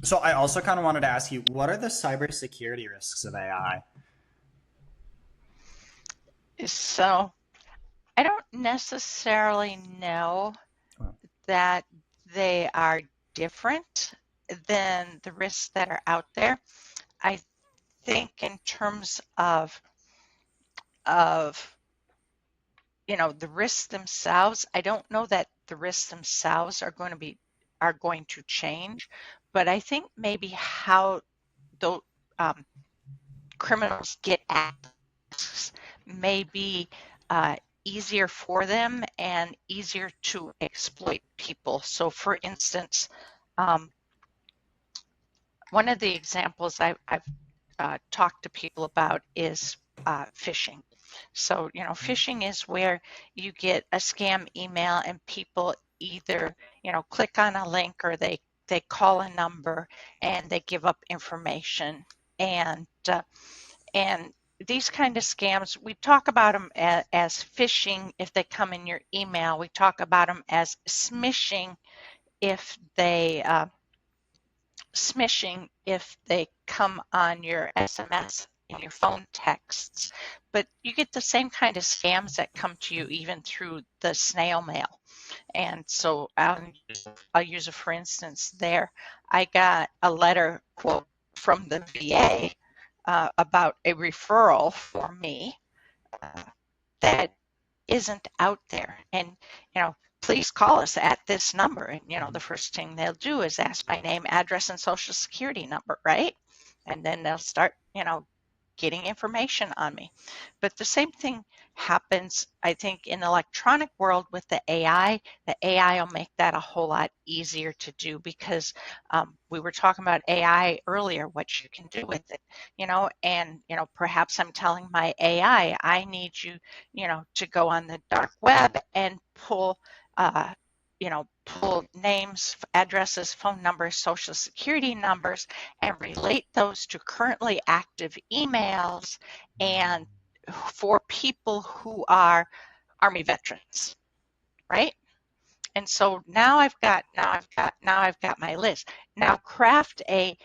So I also kind of wanted to ask you, what are the cybersecurity risks of AI? So I don't necessarily know that they are different than the risks that are out there. I think in terms of the risks themselves, I don't know that the risks themselves are going to change, but I think maybe how those um, criminals get at us may be uh, easier for them and easier to exploit people. So, for instance, um, one of the examples I've talked to people about is phishing. So, phishing is where you get a scam email and people either, click on a link or they call a number and they give up information. And these kind of scams, we talk about them as phishing if they come in your email. We talk about them as if they uh, smishing if they come on your SMS and your phone texts. But you get the same kind of scams that come to you even through the snail mail. And so I'll use it for instance there. I got a letter quote from the VA about a referral for me uh, that isn't out there. And, please call us at this number. And, the first thing they'll do is ask my name, address, and social security number, right? And then they'll start, getting information on me. But the same thing happens, I think, in the electronic world with the AI. The AI will make that a whole lot easier to do because we were talking about AI earlier, what you can do with it, and, perhaps I'm telling my AI, I need you, to go on the dark web and uh, pull names, addresses, phone numbers, social security numbers, and relate those to currently active emails and for people who are Army veterans, right? And so now I've got my list. Now craft a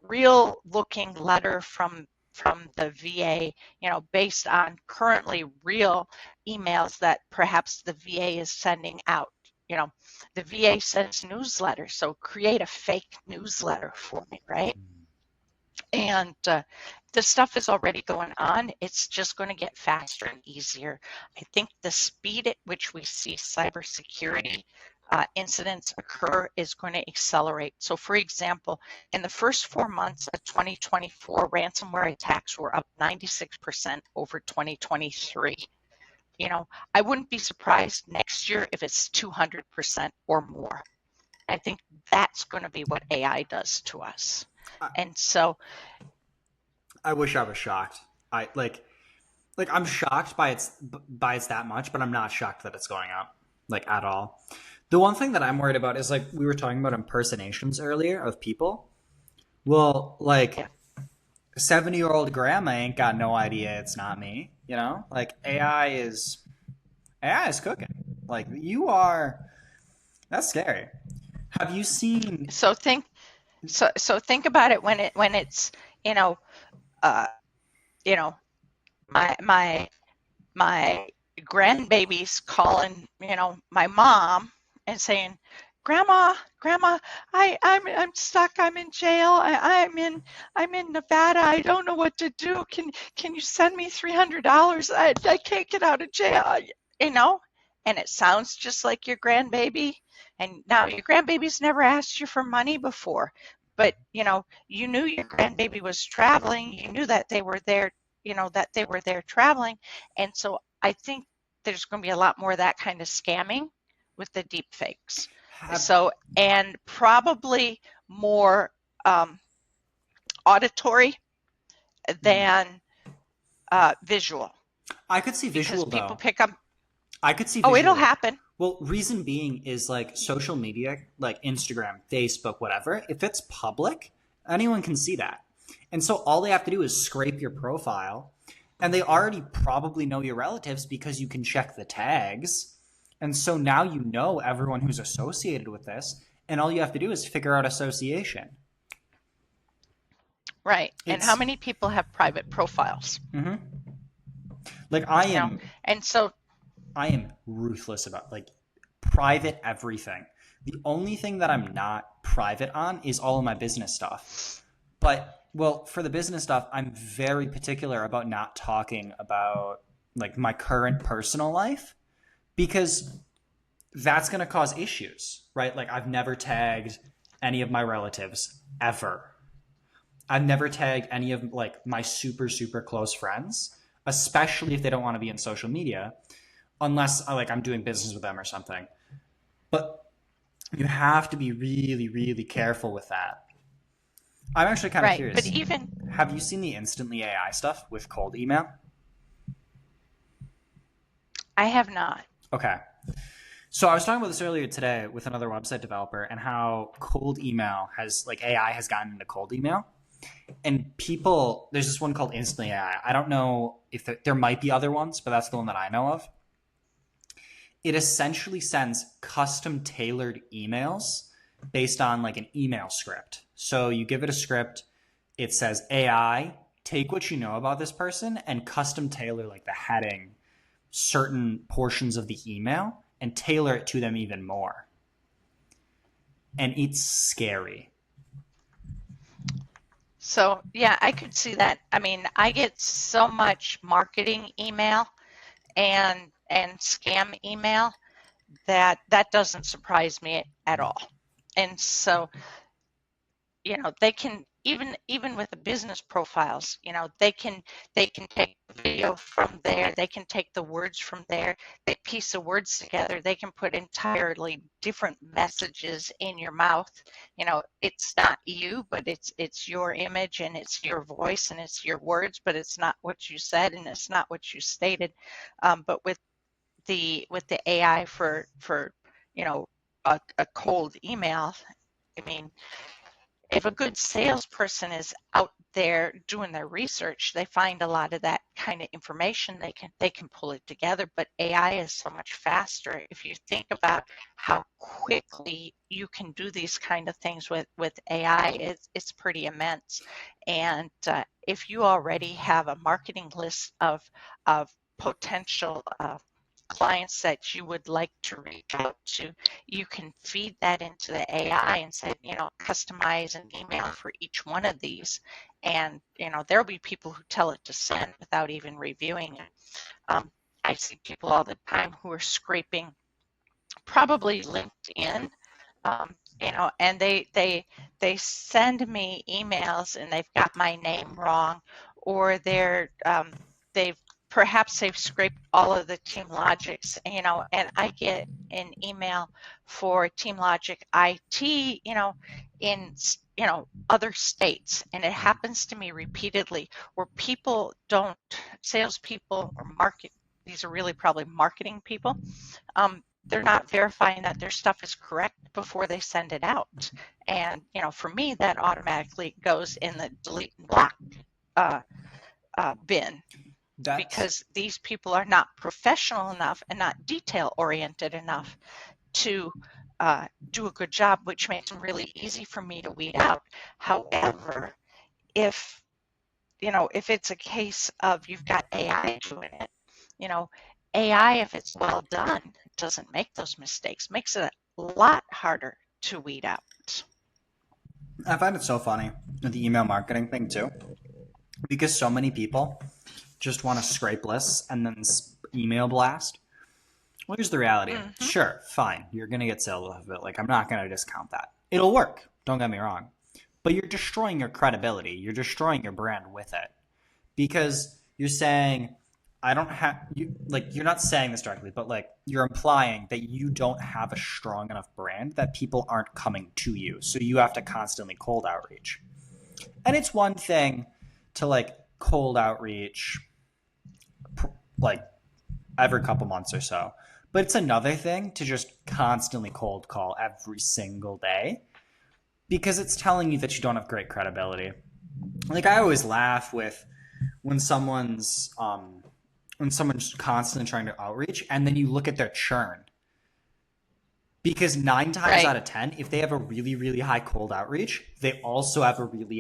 real looking letter from the VA, based on currently real emails that perhaps the VA is sending out. You know, the VA sends newsletters, so create a fake newsletter for me, right? And the stuff is already going on. It's just going to get faster and easier. I think the speed at which we see cybersecurity incidents occur is going to accelerate. So, for example, in the first 4 months of 2024, ransomware attacks were up 96% over 2023. I wouldn't be surprised next year if it's 200% or more. I think that's going to be what AI does to us. I, And so I wish I was shocked. I like I'm shocked by it's that much, but I'm not shocked that it's going up like at all. The one thing that I'm worried about is like we were talking about impersonations earlier of people. Well, like yeah, 70-year-old grandma ain't got no idea it's not me, you know? Like AI is cooking. Like you are that's scary. Have you seen so think about it when it's you know uh you know my my grandbaby's calling my mom and saying, grandma, I'm stuck, I'm in jail, I'm in Nevada, I don't know what to do, can you send me $300? I can't get out of jail, you know and it sounds just like your grandbaby. And now your grandbaby's never asked you for money before, but you knew your grandbaby was traveling, you knew that they were there, traveling. And so I think there's going to be a lot more of that kind of scamming with the deep fakes. have So, and probably more auditory than visual, I could see because visual people though. pick up, I could see oh, it'll visual. happen. Well, reason being is like social media, like Instagram, Facebook, whatever, if it's public, anyone can see that. And so all they have to do is scrape your profile, and they already probably know your relatives because you can check the tags. And so now you know everyone who's associated with this, and all you have to do is figure out association. Right. And how It's many people have private profiles? mhm. Like I You know, am and so I am ruthless about like private everything. The only thing that I'm not private on is all of my business stuff. But well, for the business stuff, I'm very particular about not talking about like my current personal life because that's going to cause issues, right? Like I've never tagged any of my relatives ever. I've never tagged any of like my super close friends, especially if they don't want to be in social media, unless like I'm doing business with them or something. But you have to be really careful with that. I'm actually kind of right. But curious. even Have you seen the instantly AI stuff with cold email? I have not. Okay. So I was talking about this earlier today with another website developer and how cold email has like AI has gotten into cold email. And people, there's this one called instantly AI. I don't know if there might be other ones, but that's the one that I know of. It essentially sends custom tailored emails based on like an email script. So you give it a script, it says AI, take what you know about this person and custom tailor like the heading, certain portions of the email, and tailor it to them even more. And it's scary. So, yeah, I could see that. I mean, I get so much marketing email and scam email that that doesn't surprise me at all. And so, you know, they can even with the business profiles, you know, they can take video from there, they can take the words from there, they piece the words together, they can put entirely different messages in your mouth. You know, it's not you, but it's your image and it's your voice and it's your words, but it's not what you said and it's not what you stated. But with the AI for you know a cold email, I mean, if a good salesperson is out there doing their research, they find a lot of that kind of information. They can pull it together, but AI is so much faster. If you think about how quickly you can do these kind of things with AI, it's pretty immense. And if you already have a marketing list of potential clients that you would like to reach out to, you can feed that into the AI and say, you know, customize an email for each one of these. And, you know, there'll be people who tell it to send without even reviewing it. I see people all the time who are scraping probably LinkedIn, you know, and they send me emails and they've got my name wrong, or they've they've scraped all of the Team Logics, you know, and I get an email for Team Logic IT, you know, in other states, and it happens to me repeatedly where people don't, salespeople or market, these are really probably marketing people, they're not verifying that their stuff is correct before they send it out. And, you know, for me, that automatically goes in the delete and block uh, bin, That's because these people are not professional enough and not detail oriented enough to do a good job, which makes them really easy for me to weed out. However, if if it's a case of you've got AI doing it, you know, AI, if it's well done, doesn't make those mistakes, makes it a lot harder to weed out. I find it so funny with the email marketing thing too, because so many people just want to scrape lists and then email blast. Well, here's the reality. Mm-hmm. Sure, fine, you're gonna get sales off of it. Like I'm not gonna discount that. It'll work. Don't get me wrong, but you're destroying your credibility. You're destroying your brand with it because you're saying I don't have you like you're not saying this directly, but like you're implying that you don't have a strong enough brand that people aren't coming to you. So you have to constantly cold outreach. And it's one thing to like cold outreach like every couple months or so. But it's another thing to just constantly cold call every single day because it's telling you that you don't have great credibility. Like I always laugh with when someone's constantly trying to outreach and then you look at their churn because 9 times Right. out of 10 if they have a really high cold outreach they also have a really